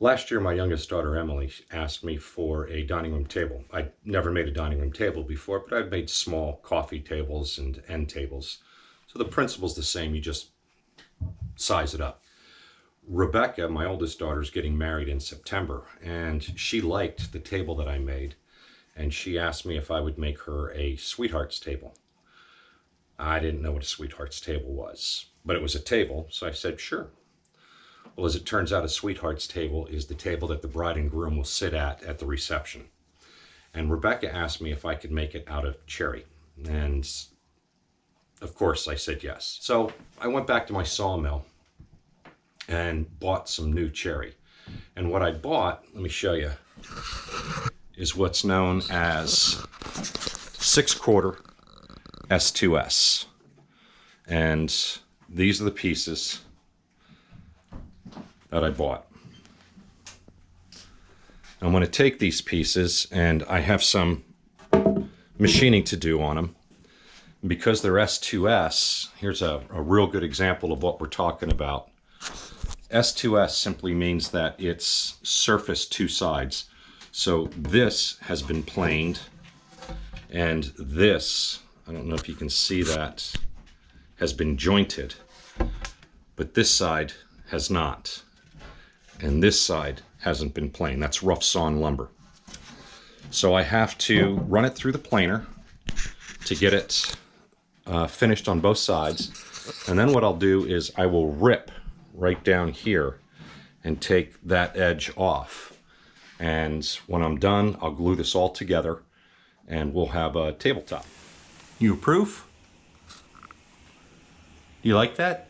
Last year, my youngest daughter, Emily, asked me for a dining room table. I'd never made a dining room table before, but I'd made small coffee tables and end tables. So the principle's the same, you just size it up. Rebecca, my oldest daughter, is getting married in September, and she liked the table that I made, and she asked me if I would make her a sweethearts table. I didn't know what a sweethearts table was, but it was a table, so I said, sure. Well, as it turns out, a sweethearts table is the table that the bride and groom will sit at the reception. And Rebecca asked me if I could make it out of cherry. And of course, I said yes. So I went back to my sawmill and bought some new cherry. And what I bought, let me show you, is what's known as 6/4 S2S. And these are the pieces that I bought. I'm going to take these pieces, and I have some machining to do on them. Because they're S2S, here's a real good example of what we're talking about. S2S simply means that it's surfaced two sides. So this has been planed, and this, I don't know if you can see that, has been jointed, but this side has not. And this side hasn't been planed. That's rough sawn lumber. So I have to run it through the planer to get it finished on both sides. And then what I'll do is I will rip right down here and take that edge off. And when I'm done, I'll glue this all together and we'll have a tabletop. You approve? You like that?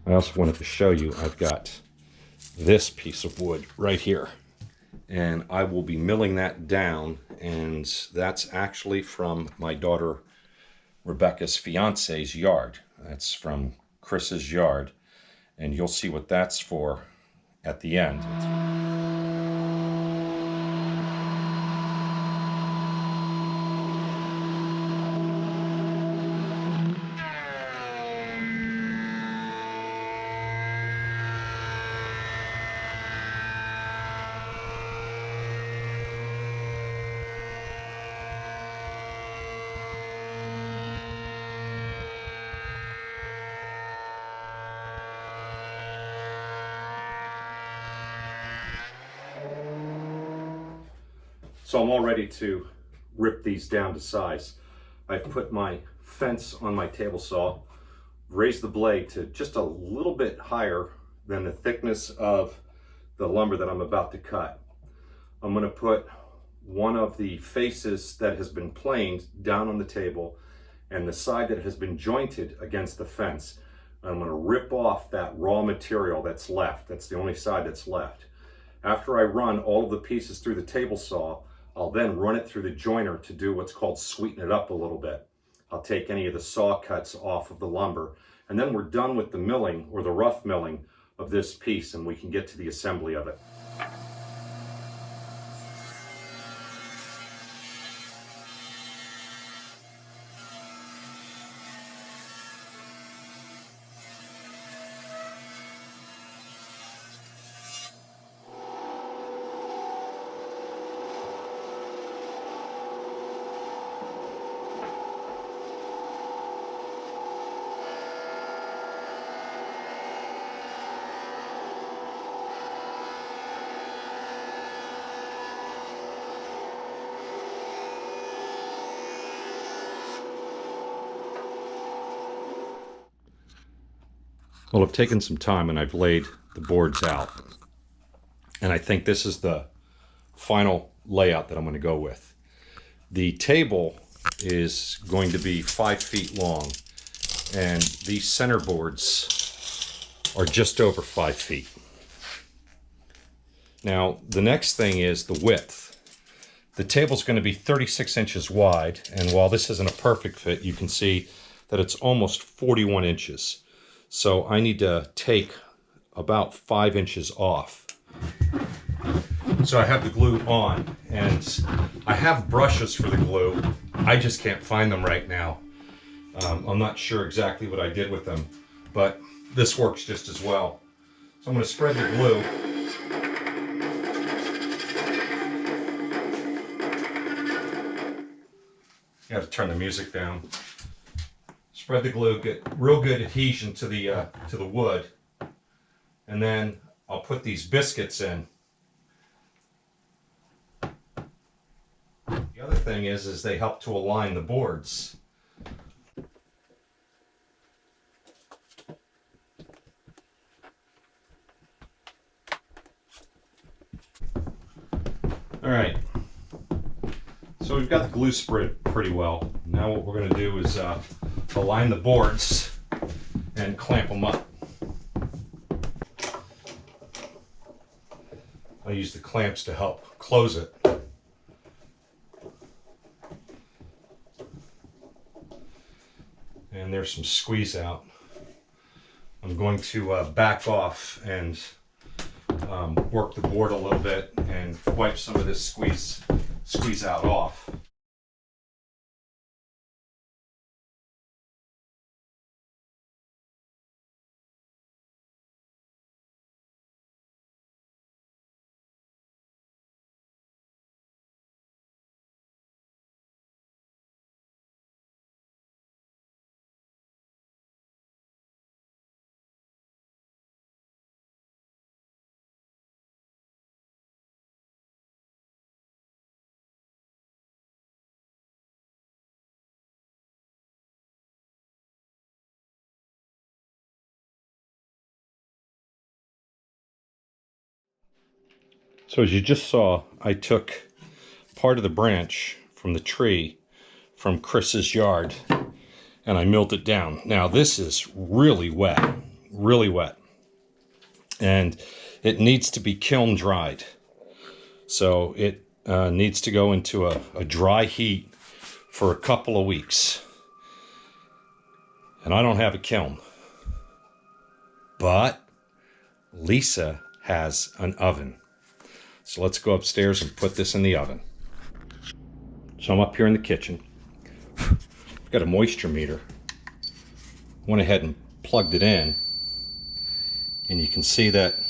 I also wanted to show you, I've got this piece of wood right here, and I will be milling that down, and that's actually from my daughter Rebecca's fiance's yard. That's from Chris's yard, and you'll see what that's for at the end. So I'm all ready to rip these down to size. I've put my fence on my table saw, raised the blade to just a little bit higher than the thickness of the lumber that I'm about to cut. I'm going to put one of the faces that has been planed down on the table and the side that has been jointed against the fence. I'm going to rip off that raw material that's left. That's the only side that's left. After I run all of the pieces through the table saw, I'll then run it through the joiner to do what's called sweeten it up a little bit. I'll take any of the saw cuts off of the lumber, and then we're done with the milling or the rough milling of this piece, and we can get to the assembly of it. Well, I've taken some time and I've laid the boards out. And I think this is the final layout that I'm going to go with. The table is going to be 5 feet long, and these center boards are just over 5 feet. Now, the next thing is the width. The table's going to be 36 inches wide, and while this isn't a perfect fit, you can see that it's almost 41 inches. So I need to take about 5 inches off. So I have the glue on, and I have brushes for the glue. I just can't find them right now. I'm not sure exactly what I did with them, but this works just as well. So I'm going to spread the glue. You have to turn the music down. Spread the glue, get real good adhesion to the wood, and then I'll put these biscuits in. The other thing is they help to align the boards. All right. So we've got the glue spread pretty well. Now what we're going to do is align the boards and clamp them up. I'll use the clamps to help close it. And there's some squeeze out. I'm going to back off and work the board a little bit and wipe some of this squeeze out off. So as you just saw, I took part of the branch from the tree from Chris's yard and I milled it down. Now this is really wet, and it needs to be kiln dried. So it needs to go into a dry heat for a couple of weeks. And I don't have a kiln, but Lisa has an oven. So let's go upstairs and put this in the oven. So I'm up here in the kitchen. I've got a moisture meter. Went ahead and plugged it in. And you can see that,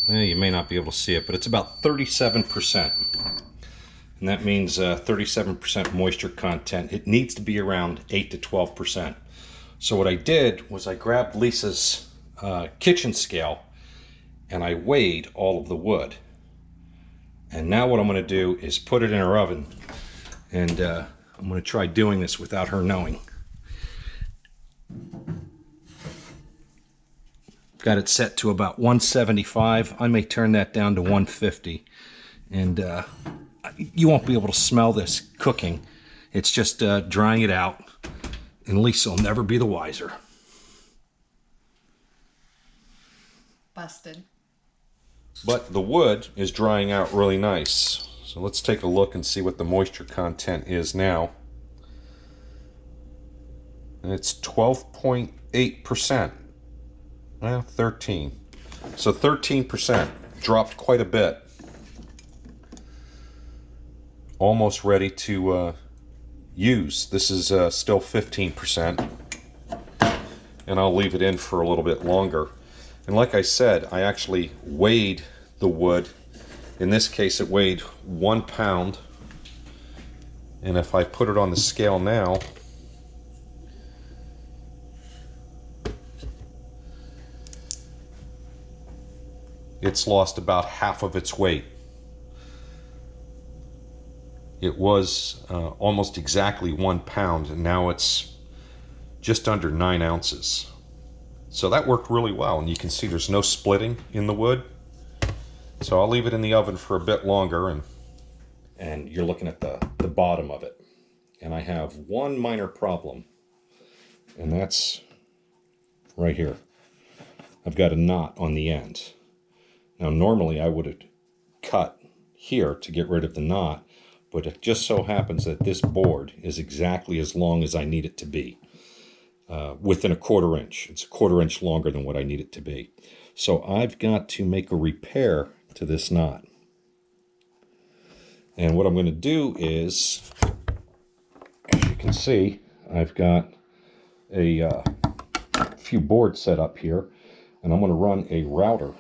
you may not be able to see it, but it's about 37%. And that means 37% moisture content. It needs to be around 8 to 12%. So what I did was I grabbed Lisa's kitchen scale and I weighed all of the wood. And now what I'm going to do is put it in her oven, and I'm going to try doing this without her knowing. Got it set to about 175. I may turn that down to 150, and you won't be able to smell this cooking. It's just drying it out, and Lisa will never be the wiser. Busted. But the wood is drying out really nice. So let's take a look and see what the moisture content is now. And it's 12.8%. Well, 13. So 13%, dropped quite a bit. Almost ready to use. This is still 15%. And I'll leave it in for a little bit longer. And like I said, I actually weighed the wood. In this case, it weighed 1 pound. And if I put it on the scale now, it's lost about half of its weight. It was almost exactly 1 pound, and now it's just under 9 ounces. So that worked really well, and you can see there's no splitting in the wood. So I'll leave it in the oven for a bit longer, and you're looking at the bottom of it. And I have one minor problem, and that's right here. I've got a knot on the end. Now normally I would have cut here to get rid of the knot, but it just so happens that this board is exactly as long as I need it to be. Within a 1/4 inch. It's a 1/4 inch longer than what I need it to be. So I've got to make a repair to this knot. And what I'm going to do is, as you can see, I've got a few boards set up here, and I'm going to run a router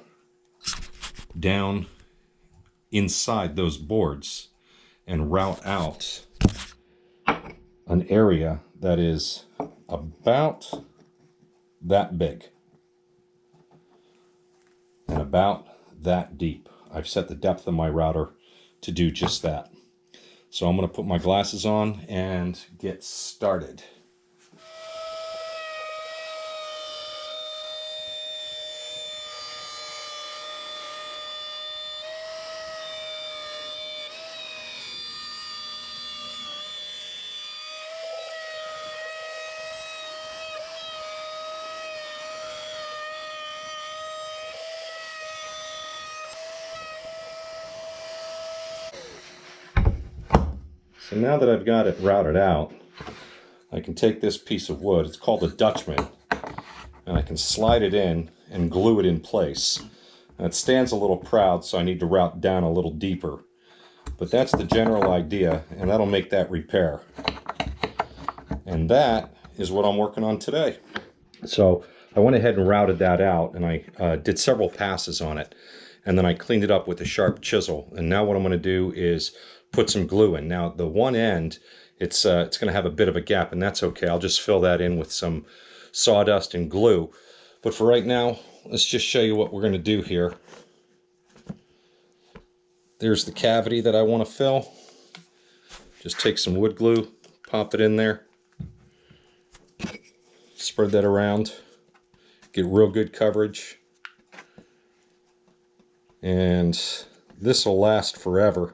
down inside those boards and route out an area that is about that big and about that deep. I've set the depth of my router to do just that. So I'm going to put my glasses on and get started. So now that I've got it routed out, I can take this piece of wood, it's called a Dutchman, and I can slide it in and glue it in place. And it stands a little proud, so I need to route down a little deeper. But that's the general idea, and that'll make that repair. And that is what I'm working on today. So I went ahead and routed that out, and I did several passes on it. And then I cleaned it up with a sharp chisel. And now what I'm going to do is put some glue in. Now the one end, it's going to have a bit of a gap, and that's okay. I'll just fill that in with some sawdust and glue. But for right now, let's just show you what we're going to do here. There's the cavity that I want to fill. Just take some wood glue, pop it in there, spread that around, get real good coverage. And this will last forever.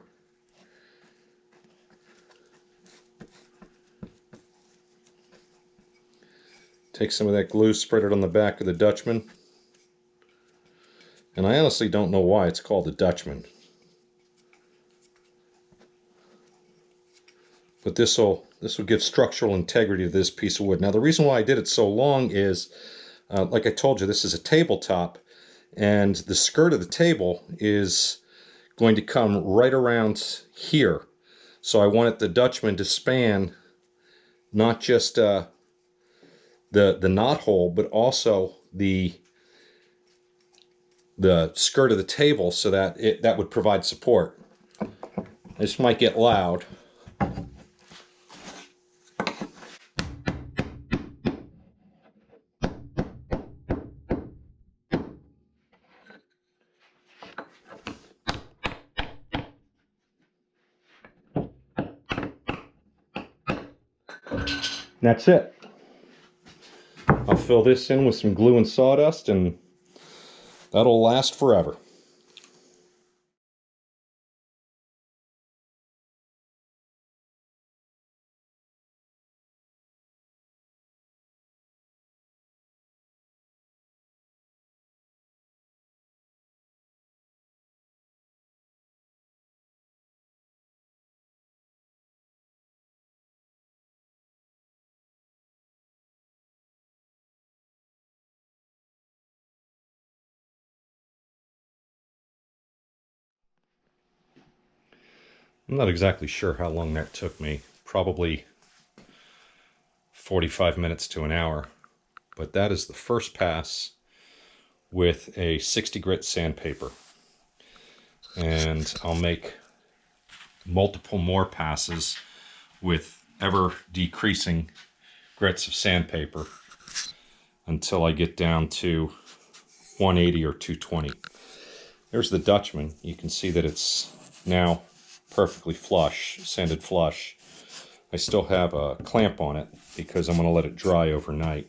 Take some of that glue, spread it on the back of the Dutchman. And I honestly don't know why it's called a Dutchman. But this will give structural integrity to this piece of wood. Now the reason why I did it so long is, like I told you, this is a tabletop, and the skirt of the table is going to come right around here. So I wanted the Dutchman to span not just the knot hole, but also the skirt of the table, so that that would provide support. This might get loud. That's it. I'll fill this in with some glue and sawdust, and that'll last forever. I'm not exactly sure how long that took me. Probably 45 minutes to an hour. But that is the first pass with a 60 grit sandpaper. And I'll make multiple more passes with ever decreasing grits of sandpaper until I get down to 180 or 220. There's the Dutchman. You can see that it's now perfectly flush, sanded flush. I still have a clamp on it because I'm going to let it dry overnight.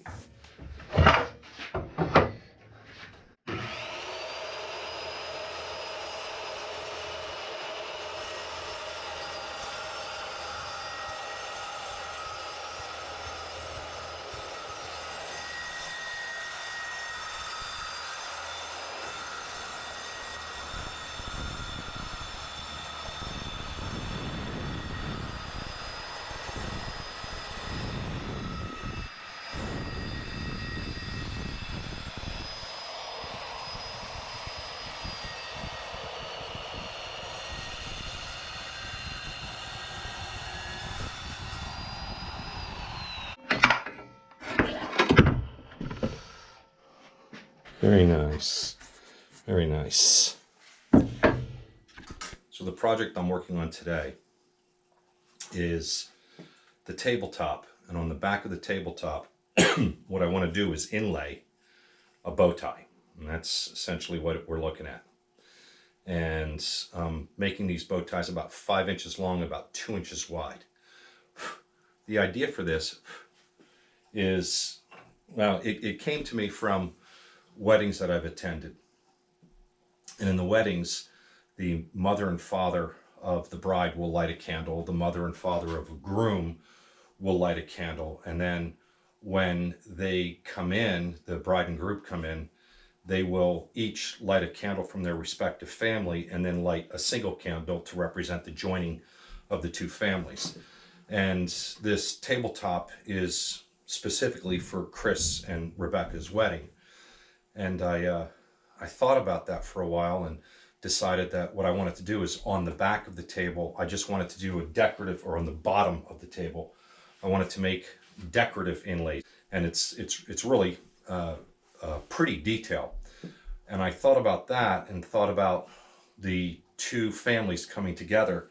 Very nice. Very nice. So the project I'm working on today is the tabletop. And on the back of the tabletop, what I want to do is inlay a bow tie. And that's essentially what we're looking at. And making these bow ties about 5 inches long, about 2 inches wide. The idea for this is, well, it came to me from weddings that I've attended. And in the weddings, the mother and father of the bride will light a candle. The mother and father of a groom will light a candle. And then when they come in, the bride and groom come in, they will each light a candle from their respective family and then light a single candle to represent the joining of the two families. And this tabletop is specifically for Chris and Rebecca's wedding. And I thought about that for a while and decided that what I wanted to do is on the back of the table, I just wanted to do a decorative, or on the bottom of the table, I wanted to make decorative inlays. And it's really pretty detailed. And I thought about that and thought about the two families coming together.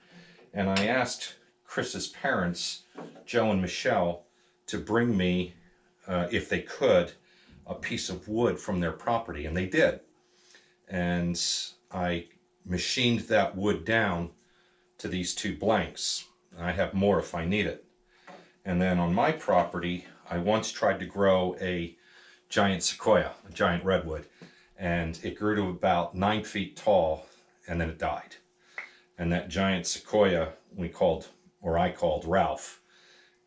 And I asked Chris's parents, Joe and Michelle, to bring me, if they could, a piece of wood from their property. And they did. And I machined that wood down to these two blanks. I have more if I need it. And then on my property, I once tried to grow a giant sequoia, a giant redwood, and it grew to about 9 feet tall, and then it died. And that giant sequoia I called Ralph,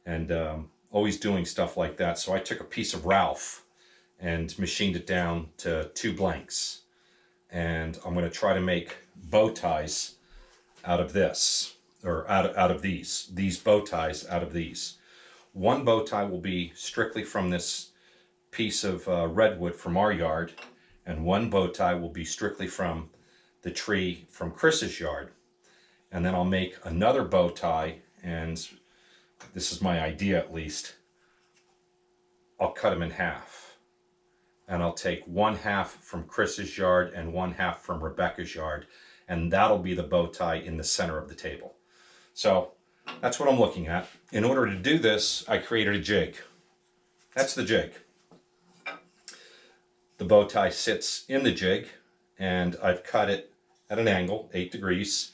and always doing stuff like that. So I took a piece of Ralph and machined it down to 2 blanks. And I'm going to try to make bow ties out of this, or out of these bow ties out of these. One bow tie will be strictly from this piece of redwood from our yard, and one bow tie will be strictly from the tree from Chris's yard. And then I'll make another bow tie, and this is my idea at least, I'll cut them in half. And I'll take 1/2 from Chris's yard and 1/2 from Rebecca's yard, and that'll be the bow tie in the center of the table. So that's what I'm looking at. In order to do this, I created a jig. That's the jig. The bow tie sits in the jig, and I've cut it at an angle, 8 degrees,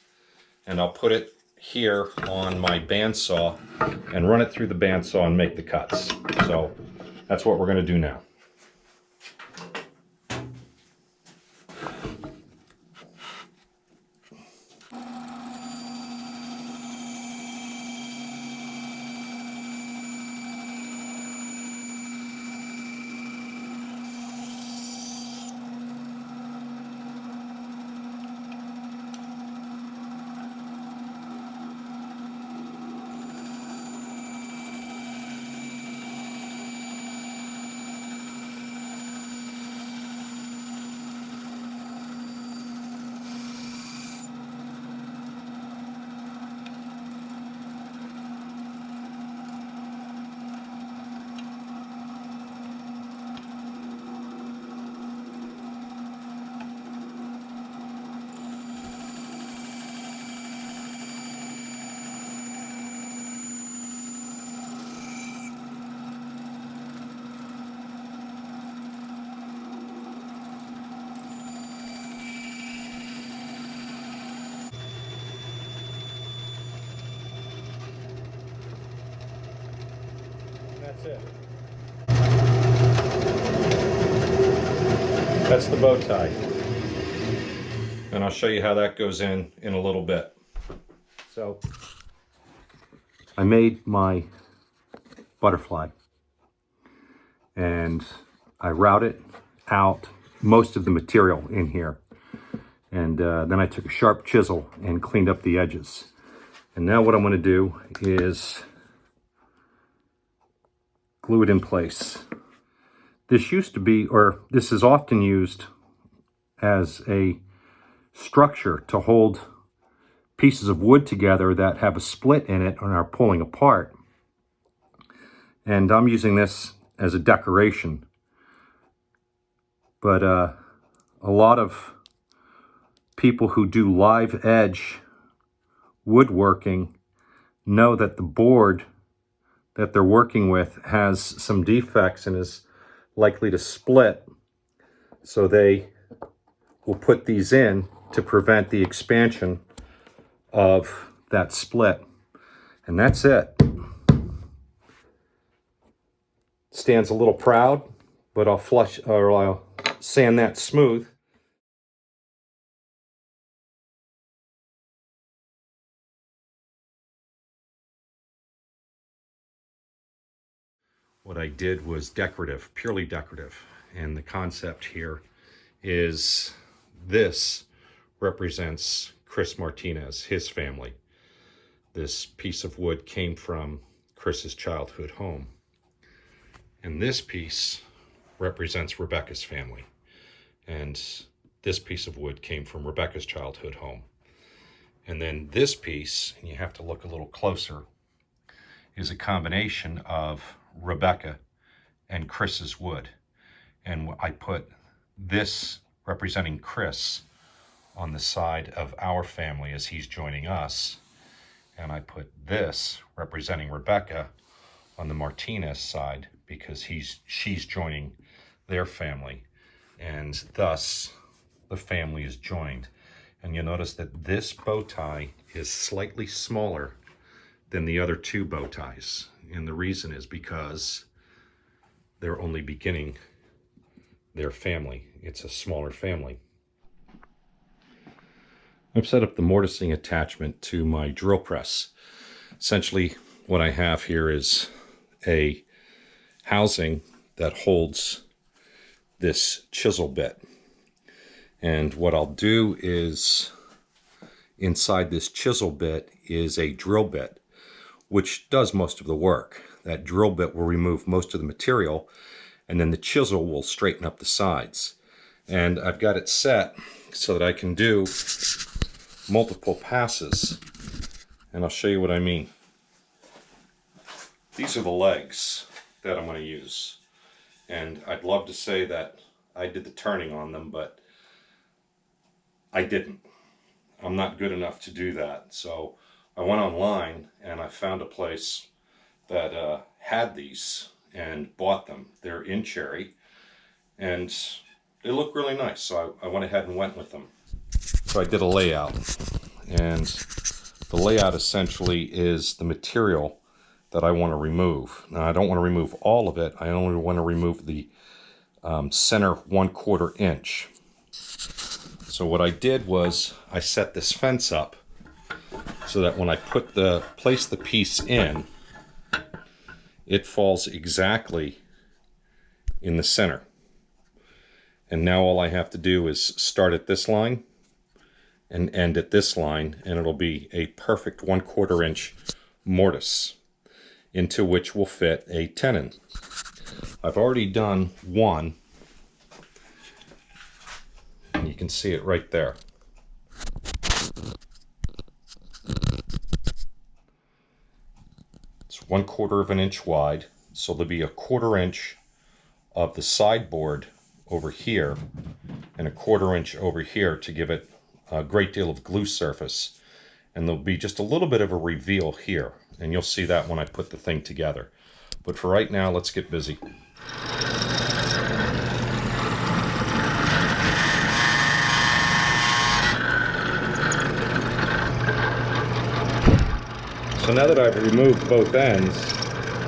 and I'll put it here on my bandsaw and run it through the bandsaw and make the cuts. So that's what we're going to do now. That's it. That's the bow tie. And I'll show you how that goes in a little bit. So I made my butterfly, and I routed out most of the material in here. And then I took a sharp chisel and cleaned up the edges. And now what I'm going to do is glue it in place. This used to be, or this is often used as a structure to hold pieces of wood together that have a split in it and are pulling apart. And I'm using this as a decoration. But a lot of people who do live edge woodworking know that the board that they're working with has some defects and is likely to split. So they will put these in to prevent the expansion of that split. And that's it. Stands a little proud, but I'll sand that smooth. What I did was decorative, purely decorative. And the concept here is this represents Chris Martinez, his family. This piece of wood came from Chris's childhood home. And this piece represents Rebecca's family. And this piece of wood came from Rebecca's childhood home. And then this piece, and you have to look a little closer, is a combination of Rebecca and Chris's wood. And I put this representing Chris on the side of our family as he's joining us. And I put this representing Rebecca on the Martinez side because she's joining their family. And thus the family is joined. And you'll notice that this bow tie is slightly smaller than the other two bow ties. And the reason is because they're only beginning their family. It's a smaller family. I've set up the mortising attachment to my drill press. Essentially, what I have here is a housing that holds this chisel bit. And what I'll do is, inside this chisel bit is a drill bit, which does most of the work. That drill bit will remove most of the material, and then the chisel will straighten up the sides. And I've got it set so that I can do multiple passes, and I'll show you what I mean. These are the legs that I'm going to use, and I'd love to say that I did the turning on them, but I didn't. I'm not good enough to do that. So I went online and I found a place that had these and bought them. They're in cherry and they look really nice, so I went ahead and went with them. So I did a layout, and the layout essentially is the material that I want to remove. Now I don't want to remove all of it. I only want to remove the center 1/4 inch. So what I did was I set this fence up so that when I place the piece in, it falls exactly in the center. And now all I have to do is start at this line and end at this line, and it'll be a perfect 1/4 inch mortise into which will fit a tenon. I've already done one, and you can see it right there. It's 1/4 inch wide, so there'll be a 1/4 inch of the sideboard over here and a 1/4 inch over here to give it a great deal of glue surface. And there'll be just a little bit of a reveal here, and you'll see that when I put the thing together. But for right now, let's get busy. So now that I've removed both ends,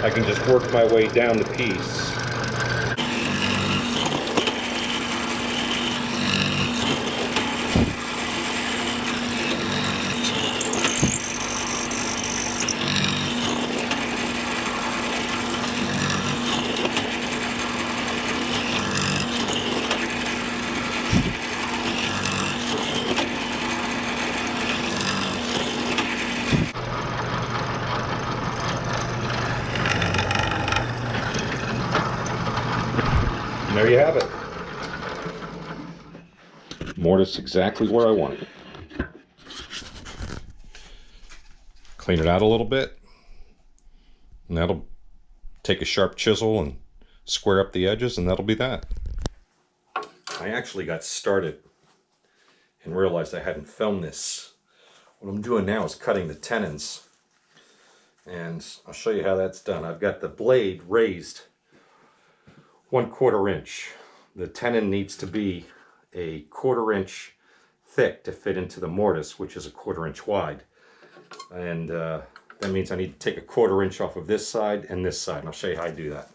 I can just work my way down the piece. And there you have it. Mortise exactly where I want it. Clean it out a little bit, and that'll take a sharp chisel and square up the edges, and that'll be that. I actually got started and realized I hadn't filmed this. What I'm doing now is cutting the tenons, and I'll show you how that's done. I've got the blade raised 1/4 inch. The tenon needs to be a 1/4 inch thick to fit into the mortise, which is a 1/4 inch wide. And that means I need to take a 1/4 inch off of this side and this side, and I'll show you how I do that.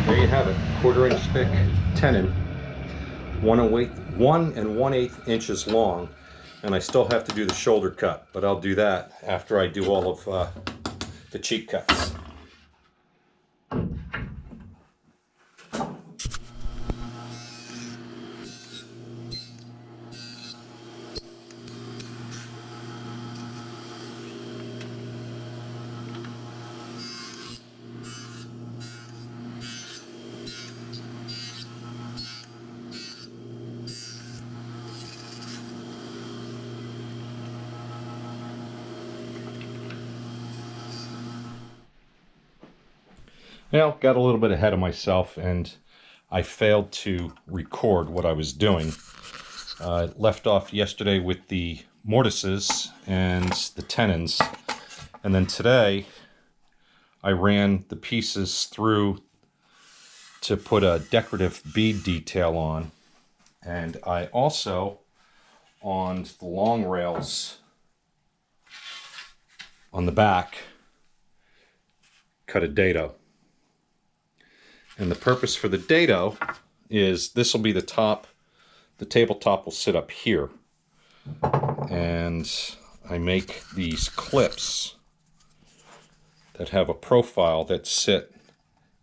There you have it, 1/4 inch thick tenon, 1 1/8 inches long, and I still have to do the shoulder cut, but I'll do that after I do all of the cheek cuts. Now, got a little bit ahead of myself and I failed to record what I was doing. Left off yesterday with the mortises and the tenons, and then today I ran the pieces through to put a decorative bead detail on, and I also, on the long rails on the back, cut a dado. And the purpose for the dado is this will be the top, the tabletop will sit up here. And I make these clips that have a profile that sit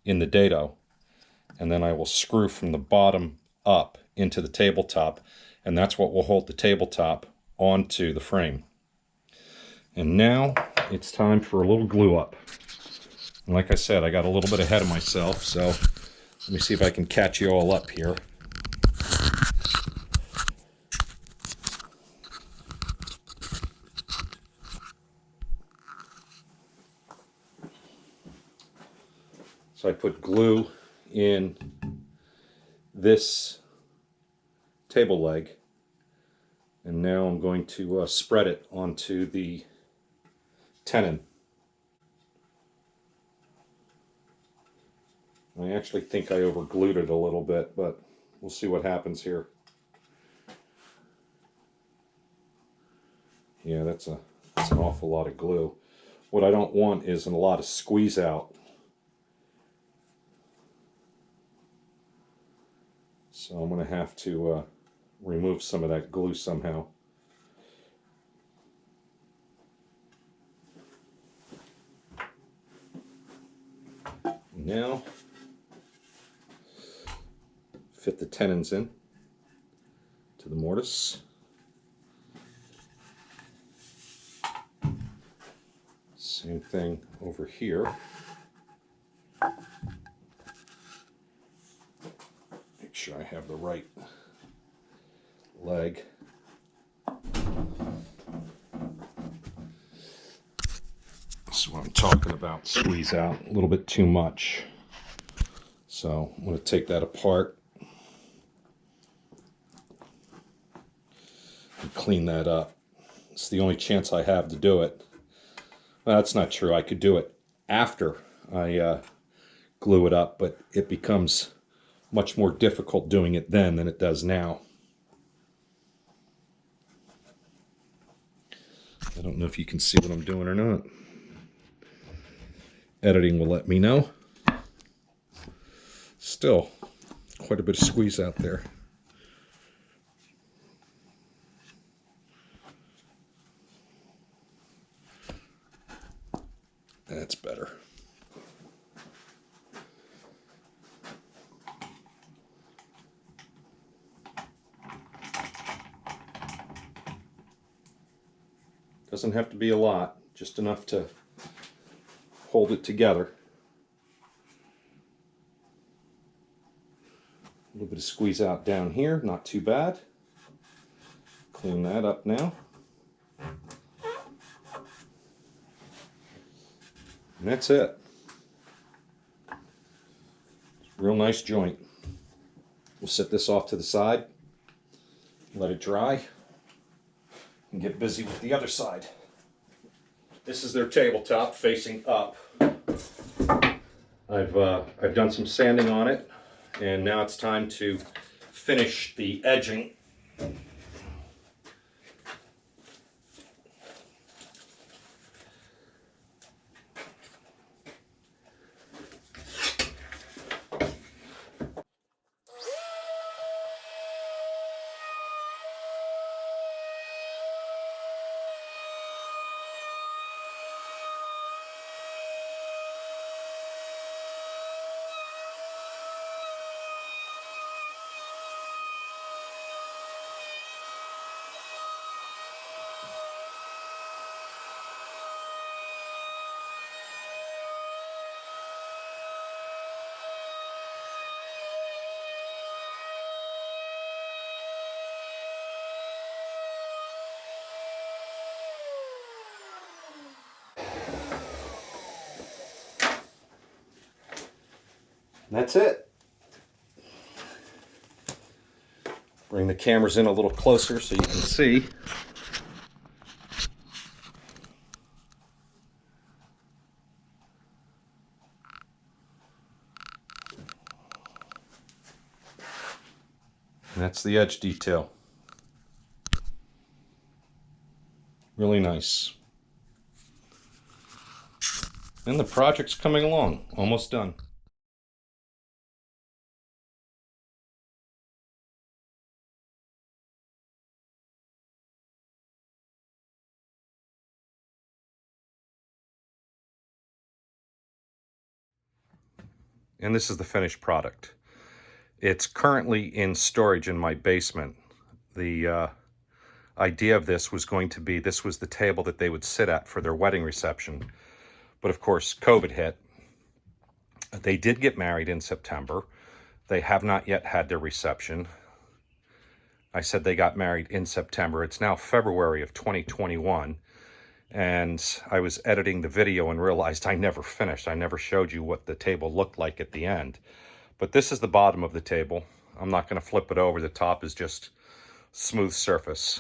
in the dado. And then I will screw from the bottom up into the tabletop. And that's what will hold the tabletop onto the frame. And now it's time for a little glue up. And like I said, I got a little bit ahead of myself, so let me see if I can catch you all up here. So I put glue in this table leg, and now I'm going to spread it onto the tenon. I actually think I overglued it a little bit, but we'll see what happens here. Yeah, that's an awful lot of glue. What I don't want is a lot of squeeze out. So I'm going to have to remove some of that glue somehow. Now, fit the tenons in to the mortise. Same thing over here. Make sure I have the right leg. This is what I'm talking about. Squeeze out a little bit too much. So I'm going to take that apart and clean that up. It's the only chance I have to do it. Well, that's not true. I could do it after I glue it up, but it becomes much more difficult doing it then than it does now. I don't know if you can see what I'm doing or not. Editing will let me know. Still, quite a bit of squeeze out there. That's better. Doesn't have to be a lot, just enough to hold it together. A little bit of squeeze out down here, not too bad. Clean that up now. And that's it. Real nice joint. We'll set this off to the side, let it dry, and get busy with the other side. This is their tabletop facing up. I've done some sanding on it, and now it's time to finish the edging. That's it. Bring the cameras in a little closer so you can see. And that's the edge detail. Really nice. And the project's coming along, almost done. And this is the finished product. It's currently in storage in my basement. The idea of this was going to be, this was the table that they would sit at for their wedding reception. But of course, COVID hit. They did get married in September. They have not yet had their reception. I said they got married in September. It's now February of 2021. And I was editing the video and realized I never finished. I never showed you what the table looked like at the end. But this is the bottom of the table. I'm not going to flip it over. The top is just smooth surface.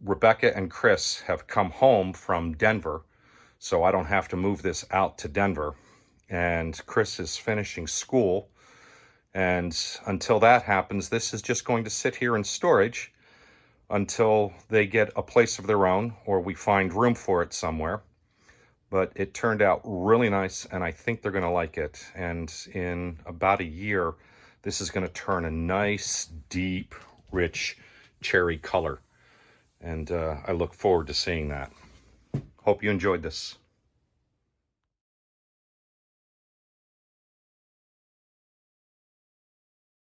Rebecca and Chris have come home from Denver, so I don't have to move this out to Denver. And Chris is finishing school. And until that happens, this is just going to sit here in storage until they get a place of their own or we find room for it somewhere. But it turned out really nice, and I think they're going to like it. And in about a year, this is going to turn a nice, deep, rich cherry color. And I look forward to seeing that. Hope you enjoyed this.